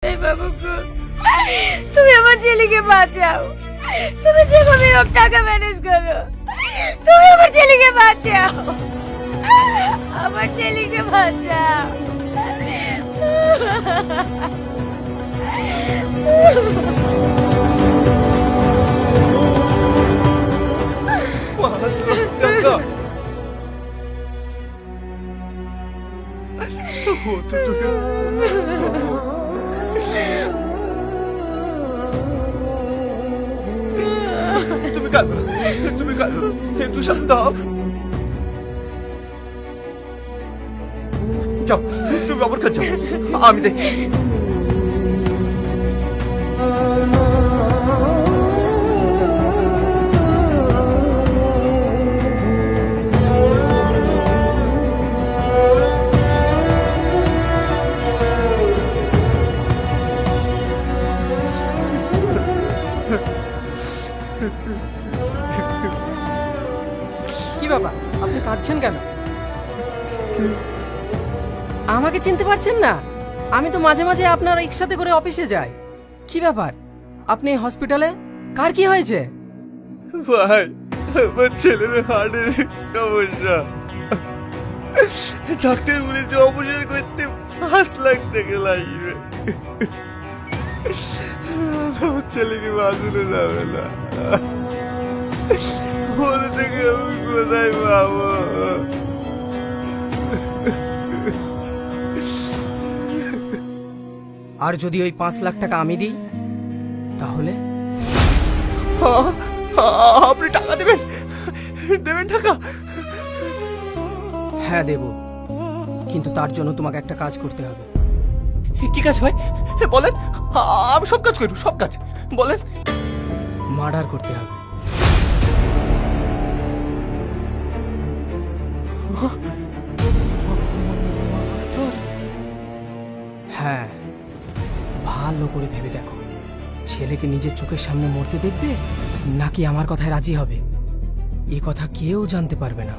এই বাবু গো, তুমি আমার ছেলেকে বাঁচাও। তুমি যেভাবে হোক টাকা ম্যানেজ করো, তুমি আমার ছেলেকে বাঁচাও। আমার ছেলেকে বাঁচাও। তুমি কাঁদো না, তুমি কাঁদো না, একটু শান্ত হও। যাও, তুমি আমার কাছে যাও, আমি দেখছি। কি বাবা, আপনি কাঁদছেন কেন? আমাকে চিনতে পারছেন না? আমি তো মাঝে মাঝে আপনার একসাথে করে অফিসে যাই। কি ব্যাপার, আপনি এই হসপিটালে? কার কি হয়েছে? ভাই, আমার ছেলের হার্টের সমস্যা। ডাক্তার বলেছে অপারেশন করতে 5 লাখ টাকা লাগবে। আমার ছেলেকে বাঁচানো যাবে না। ওর থেকে আমি কোথায় পাবো? আর যদি ওই 5 লাখ টাকা আমি দিই তাহলে? আপনি টাকা দেবেন? দেবেন টাকা? হ্যাঁ দেব, কিন্তু তার জন্য তোমাকে একটা কাজ করতে হবে। কি কাজ ভাই বলেন? আমি সব কাজ করব, সব কাজ বলেন। মার্ডার করতে হবে। হ্যাঁ, ভালো করে ভেবে দেখো, ছেলেকে নিজের চোখের সামনে মরতে দেখবে নাকি আমার কথায় রাজি হবে? এ কথা কেউ জানতে পারবে না।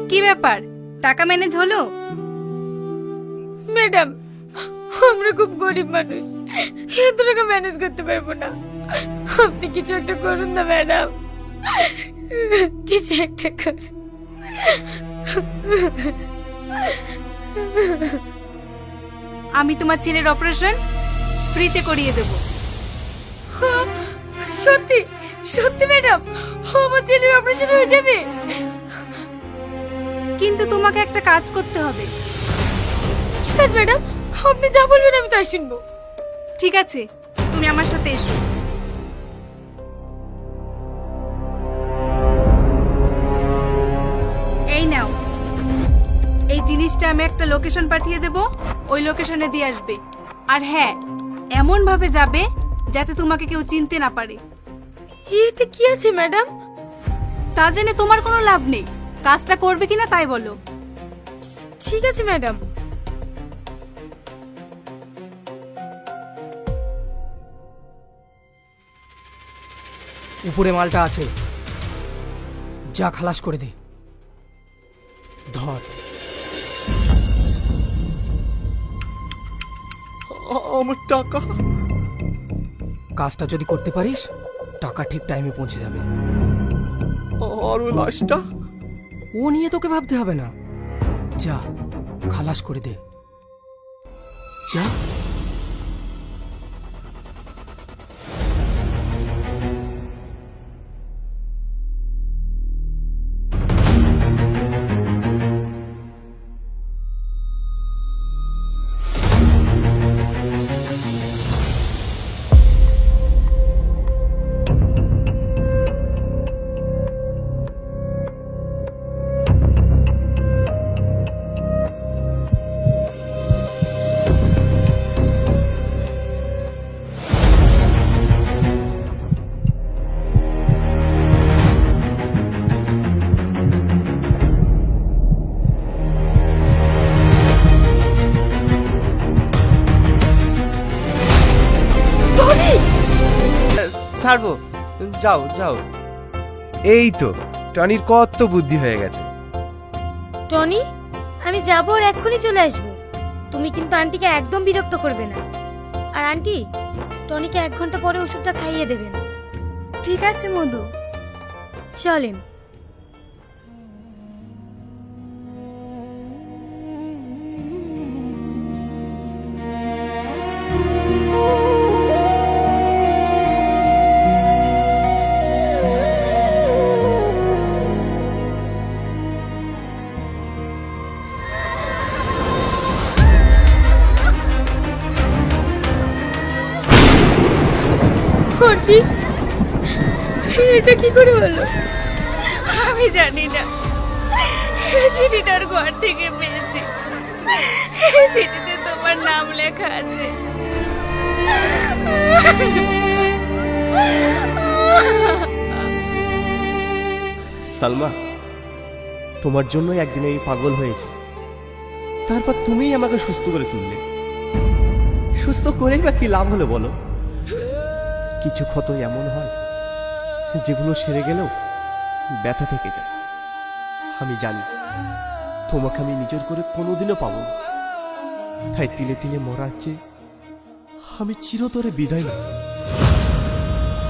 কি ব্যাপার, টাকা ম্যানেজ হলো? ম্যাডাম, আমরা খুব গরিব মানুষ, এত টাকা ম্যানেজ করতে পারবো না। আপনি কিছু একটা করুন না ম্যাডাম, কিছু একটা করুন। আমি তোমার ছেলের অপারেশন ফ্রিতে করিয়ে দেব। সত্যি সত্যি ম্যাডাম, আমার ছেলের অপারেশন হয়ে যাবে? কিন্তু তোমাকে একটা কাজ করতে হবে। ঠিক আছে ম্যাডাম, আপনি যা বলবেন আমি তাই শুনবো। ঠিক আছে, তুমি আমার সাথে এসো। এই নাও, এই জিনিসটা আমি একটা লোকেশন পাঠিয়ে দেব, ওই লোকেশনে দিয়ে আসবে। আর হ্যাঁ, এমন ভাবে যাবে যাতে তোমাকে কেউ চিনতে না পারে। এতে কি আছে ম্যাডাম? তা জেনে তোমার কোনো লাভ নেই, কাজটা করবে কিনা তাই বলো। ঠিক আছে ম্যাডাম। উপরে মালটা আছে, যা খালাস করে দে। ধর। আমার টাকা? কাজটা যদি করতে পারিস, টাকা ঠিক টাইমে পৌঁছে যাবে। আর ওই লাশটা? ও নিয়ে তোকে ভাবতে হবে না, যা খালাস করে দে, যা। ছাড়বো, যাও যাও। এই তো টনির কত বুদ্ধি হয়ে গেছে। টনি, আমি যাবো আর এক্ষুনি চলে আসবো। তুমি কিন্তু আন্টিকে একদম বিরক্ত করবে না। আর আন্টি, টনিকে 1 ঘন্টা পরে ওষুধটা খাইয়ে দেবেন। ঠিক আছে মধু। চলেন। আন্টি, এটা কি করে হলো? আমি জানি না, এই চিঠিটার ঘর থেকে পেয়েছি। এই চিঠিতে তোমার নাম লেখা আছে। সালমা, তোমার জন্যই একদিন আমি পাগল হয়েছি। তারপর তুমিই আমাকে সুস্থ করে তুললে। সুস্থ করেই বা কি লাভ হলো বলো? কিছু ক্ষত এমন হয় যেগুলো সেরে গেলেও ব্যথা থেকে যায়। আমি জানি তোমাকে আমি নিজের করে কোনোদিনও পাবো না, তাই তিলে তিলে মরার চেয়ে আমি চিরতরে বিদায় নেব।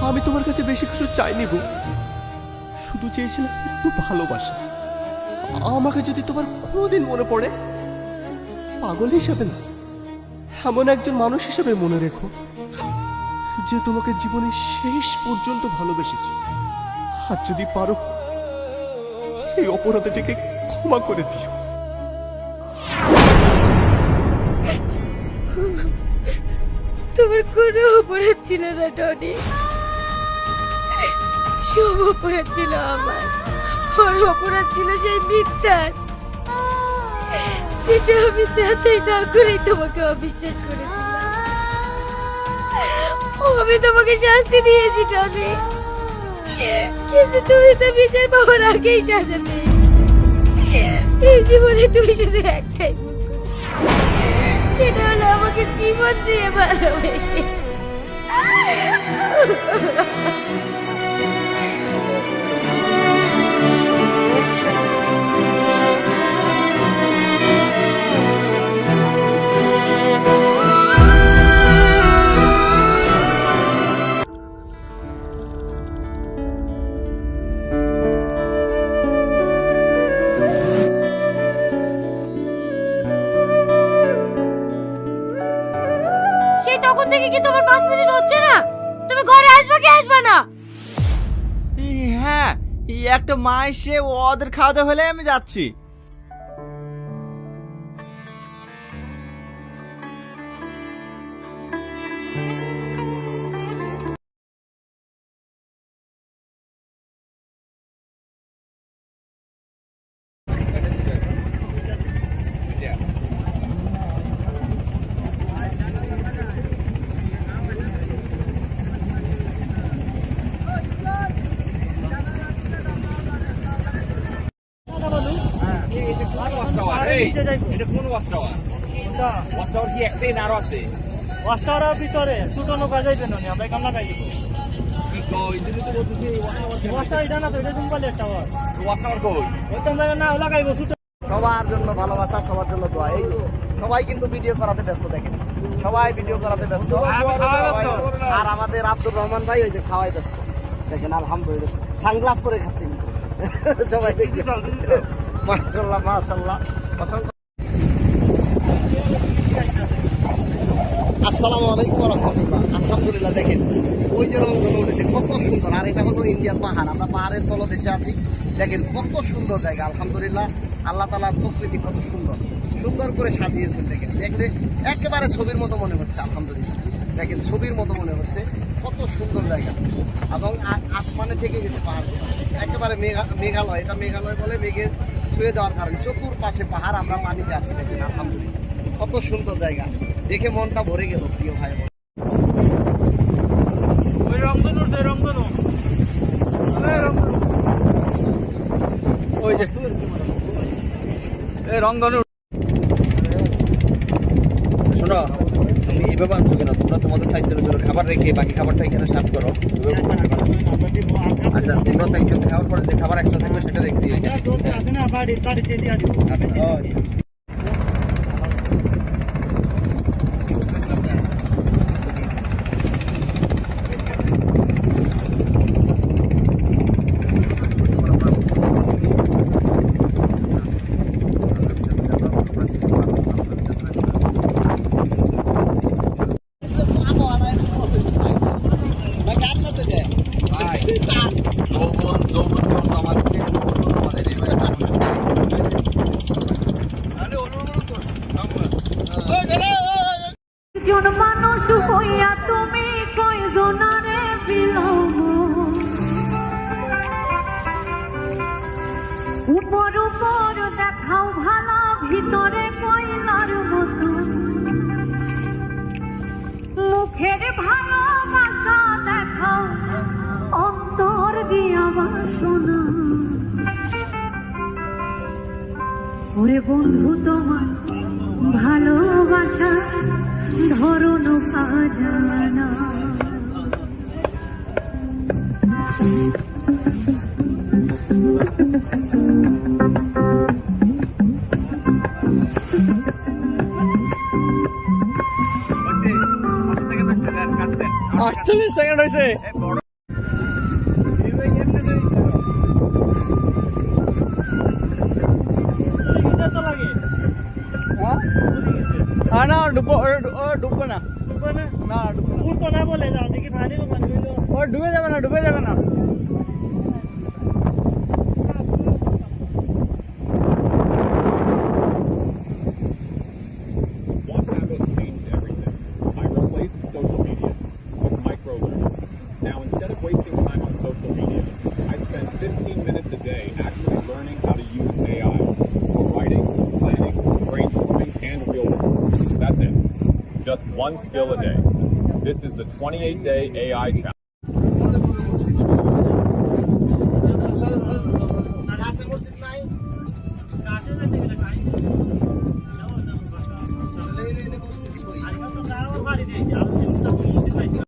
আমি তোমার কাছে বেশি কিছু চাইনি গো, শুধু চেয়েছিলাম একটু ভালোবাসা। আমাকে যদি তোমার কোনোদিন মনে পড়ে, পাগল হিসাবে না, এমন একজন মানুষ হিসাবে মনে রেখো যে তোমাকে জীবনের শেষ পর্যন্ত ভালোবেসেছি। আর যদি পারো, এই অপরাধটিকে ক্ষমা করে দিও। তোমার কোনো অপরাধ ছিল না টনি, সব অপরাধ ছিল আমার। ওর অপরাধ ছিল সেই মিথ্যার, যেটা আমি যাচাই না করেই তোমাকে অবিশ্বাস করেছিলাম। আমি তোমাকে শাস্তি দিয়েছি টনি, কিন্তু তুমি তো বিচার পাওয়ার আগেই সাজা পেয়ে। এই জীবনে তুমি শুধু একটাই ভুল করেছো, সেটা হলো আমাকে জীবন দিয়ে ভালোবেসে। সেই তখন থেকে কি তোমার 5 মিনিট হচ্ছে না? তুমি ঘরে আসবে কি আসবে না? হ্যাঁ, এই একটা মা এসে ওদের খাওয়া দাওয়া হলে আমি যাচ্ছি। ভিতরে ছুটানো বাজাই দেন আমরা কামলা গাই দিব এটা না তো এটা তুমি একটা না লাগাইব সবার জন্য ভালোবাসা, সবার জন্য দোয়া। এই সবাই কিন্তু ভিডিও করাতে ব্যস্ত, দেখেন সবাই ভিডিও করাতে ব্যস্ত। আর আমাদের আব্দুর রহমান ভাই ওই যে খাওয়াই ব্যস্ত, দেখেন আলহামদুলিল্লাহ সানগ্লাস পরে খাচ্ছে কিন্তু সবাই দেখি। মাশাআল্লাহ মাশাআল্লাহ। আসসালামু আলাইকুম ওয়া রাহমাতুল্লাহ। আলহামদুলিল্লাহ, দেখেন ওই যে রংধনু উঠেছে কত সুন্দর। আর এটা হলো ইন্ডিয়ার পাহাড়, আমরা পাহাড়ের তলদেশে আছি। দেখেন কত সুন্দর জায়গা। আলহামদুলিল্লাহ, আল্লাহ তাআলার প্রকৃতি কত সুন্দর, সুন্দর করে সাজিয়েছেন। দেখেন দেখলে একেবারে ছবির মতো মনে হচ্ছে। আলহামদুলিল্লাহ, দেখেন ছবির মতো মনে হচ্ছে, কত সুন্দর জায়গা। এবং আসমানে থেকে গেছে পাহাড়, একেবারে মেঘালয়। এটা মেঘালয় বলে, মেঘে ছুঁয়ে যাওয়ার কারণে চতুর্পাশে পাহাড়, আমরা পানিতে আছি। দেখেন আলহামদুলিল্লাহ কত সুন্দর জায়গা, দেখে মনটা ভরে গেল প্রিয় ভাই। ওই যে রংধনু। শোনো, তুমি এভাবে আনছো কেন? তোমরা তোমাদের সাইজের উপর খাবার রেখে বাকি খাবারটা এখানে সার্ভ করো। যান তোমরা একজন খাওয়ার পরে যে খাবার এক্সট্রা থাকবে সেটা রেখে দিয়ে আছে না বাড়িতে দিয়ে দিব জন মানুষ হইয়া তুমি কয়জনারে বিলাম উপর উপর দেখাও ভালা ভিতরে কয়লার মতো মুখের ভালোবাসা দেখাও অন্তর দিয়া বাসনা ওরে বন্ধু তোমার ভালোবাসা ধরন খাজানা আটচল্লিশ সেকেন্ড হয়েছে না ডুববে না না তো না বলে যাও দেখি পানি ও ডুবে যাবে না One habit changed everything. I replaced social media with micro-learning. Now, instead of wasting time on social media, I spend 15 minutes a day actually learning how to use AI for writing, planning, brainstorming, and real work. That's it. Just one skill a day. This is the 28-day AI challenge. কাছে মসজিদ নাই কাছে যেতে গেলে time লেনে মসজিদ কই আর তো গাওয়ার বাড়ি দিয়েছি আর তো মসজিদ পাইছি